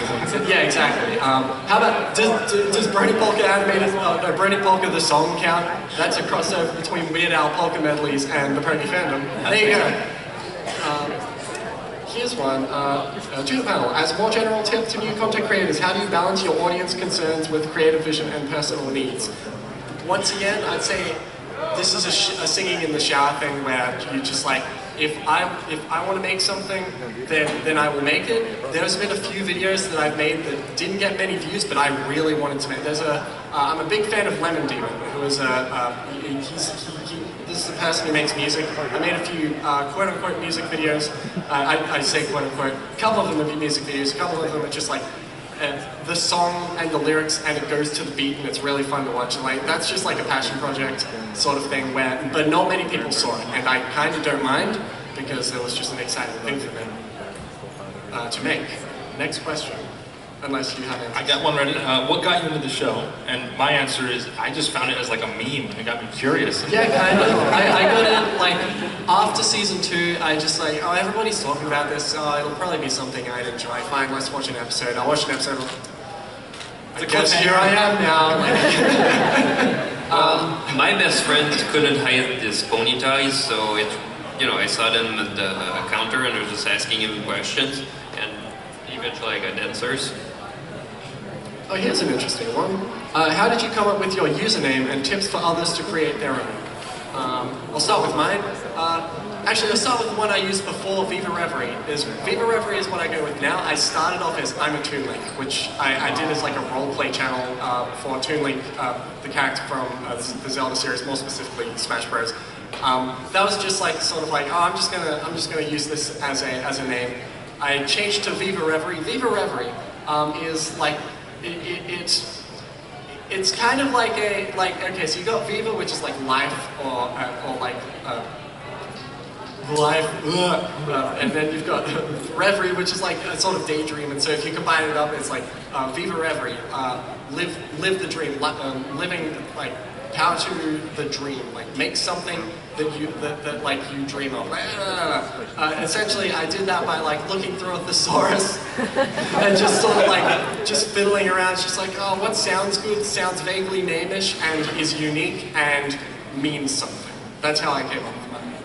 Yeah, exactly. How about does Brony Polka Animated, Brony Polka the song count? That's a crossover between Weird Al polka medleys and the Pony fandom. There you go. Here's one. To the panel. As a more general tip to new content creators, how do you balance your audience concerns with creative vision and personal needs? Once again, I'd say this is a singing in the shower thing where you just like, if I want to make something, then I will make it. There's been a few videos that I've made that didn't get many views, but I really wanted to make. I'm a big fan of Lemon Demon, who is this is the person who makes music. I made a few quote-unquote music videos. I say quote-unquote. A couple of them are music videos, a couple of them are just like the song and the lyrics, and it goes to the beat, and it's really fun to watch. And like that's just like a passion project sort of thing but not many people saw it, and I kind of don't mind because it was just an exciting thing for me to make. Next question, unless you have answers. I got one ready. What got you into the show? And my answer is I just found it as like a meme. It got me curious. Yeah, kind of. I got in like after season 2. I just like, oh, everybody's talking about this. Oh, it'll probably be something I'd enjoy. Fine, let's watch an episode. I'll watch an episode. I guess here I am now. My best friend couldn't hide his pony ties, so I saw them at the counter and I was just asking him questions, and eventually I got answers. Oh, here's an interesting one. How did you come up with your username and tips for others to create their own? I'll start with mine. Actually, I'll start with the one I used before Viva Reverie. Viva Reverie is what I go with now. I started off as I'm a Toonlink, which I did as like a roleplay channel for Toonlink, the character from the Zelda series, more specifically Smash Bros. That was just like sort of like, oh, I'm just gonna use this as a name. I changed to Viva Reverie. Viva Reverie is like it's kind of like okay, so you got Viva, which is like life or like life, and then you've got Reverie, which is like a sort of daydream, and so if you combine it up, it's like Viva Reverie, live the dream, living like power to the dream, like make something that you dream of. Essentially, I did that by like looking through a thesaurus and just sort of like just fiddling around. It's just like, oh, what sounds good, sounds vaguely name-ish, and is unique and means something. That's how I came up with mine.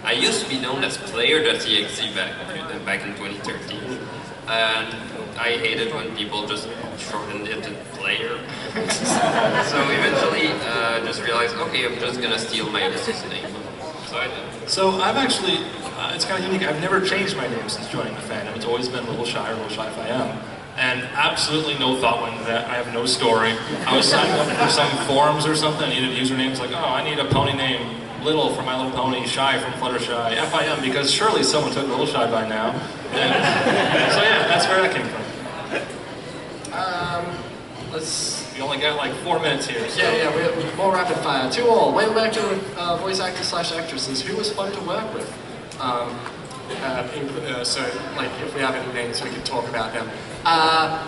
I used to be known as Player.exe back in 2013, and I hated when people just shortened it to player. So eventually, just realized, okay, I'm just gonna steal my Ulysses name. So I did. So I've actually, it's kind of unique. I've never changed my name since joining the fandom. It's always been Little Shy or Little Shy if I am. And absolutely no thought went into that. I have no story. I was signing up for some forums or something. I needed usernames like, oh, I need a pony name. Little for My Little Pony, Shy from Fluttershy, FIM, because surely someone took Little Shy by now. And, so yeah, that's where that came from. We only got like 4 minutes here. So. Yeah, we're more rapid fire. 2 all. Way back to voice actors / actresses. Who was fun to work with? So, like, if we have any names, we could talk about them. I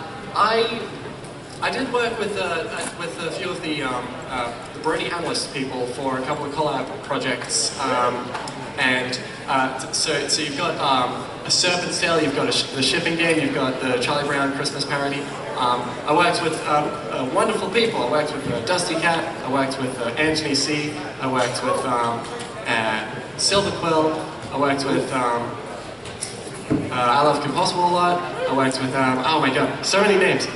did work with a few of the Brony analyst people for a couple of collab projects, so you've got a Serpent's Tail, you've got the Shipping Game, you've got the Charlie Brown Christmas parody. I worked with wonderful people. I worked with Dusty Cat, I worked with Anthony C, I worked with Silver Quill, I worked with I Love Impossible a lot. I worked with oh my god, so many names.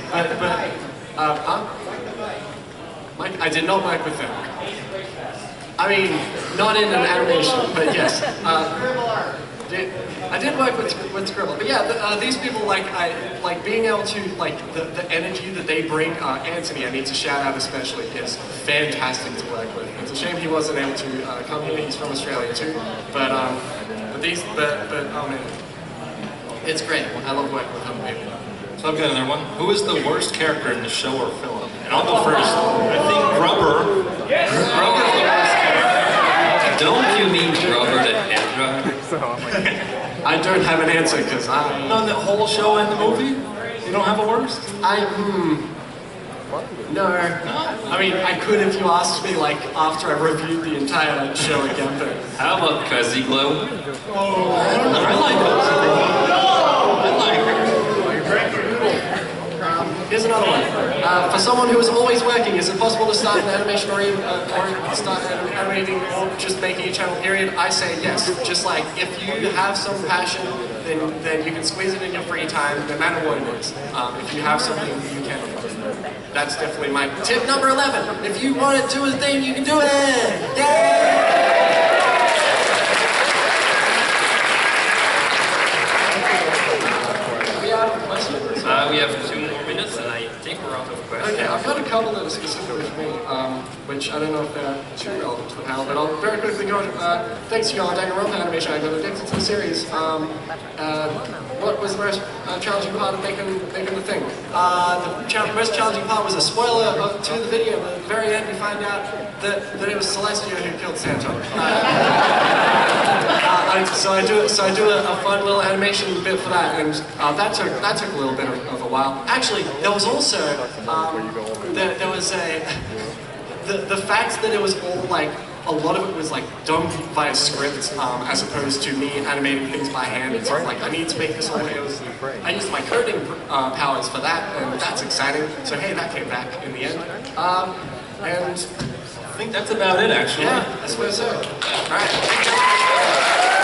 Mike, I did not work with them. I mean, not in an animation, but yes. I did work with Scribble, but yeah, these people like being able to the energy that they bring. Anthony, I need to shout out especially, is fantastic to work with. It's a shame he wasn't able to come here. He's from Australia too, but oh man, it's great. I love working with other people. So I've got another one. Who is the worst character in the show or film? And I'll go first. I think Grubber. Yes. Grubber's the worst character. Don't you mean Grubber the Hedgehog? I don't have an answer because On the whole show and the movie? You don't have a worst? No. I mean, I could if you asked me, like, after I reviewed the entire show again, but... How about Fuzzy Glow? Oh, I like Fuzzy Glow. I like her. Here's another one. For someone who is always working, is it possible to start an animation or start animating or just making a channel period? I say yes. Just like, if you have some passion, then you can squeeze it in your free time, no matter what it is. If you have something, you can. That's definitely my tip number 11. If you want to do a thing, you can do it! Yay! We have 2 more minutes, and I think we're out of questions. Okay, I've got a couple that are specific with me, which I don't know if they're too relevant to the panel, but I'll very quickly go. Thanks to y'all, Danganronpa animation, I got addicted to the series. What was the most challenging part of making the thing? The most challenging part was a spoiler to the video. At the very end, we find out that it was Celestia who killed Santo. So I do a fun little animation bit for that, and that took a little bit of a while. Actually, there was also there was the fact that it was all like a lot of it was like done via script as opposed to me animating things by hand. It's like I need to make this all. I used my coding powers for that, and that's exciting. So hey, that came back in the end. And I think that's about it, actually. yeah, I suppose so. All right.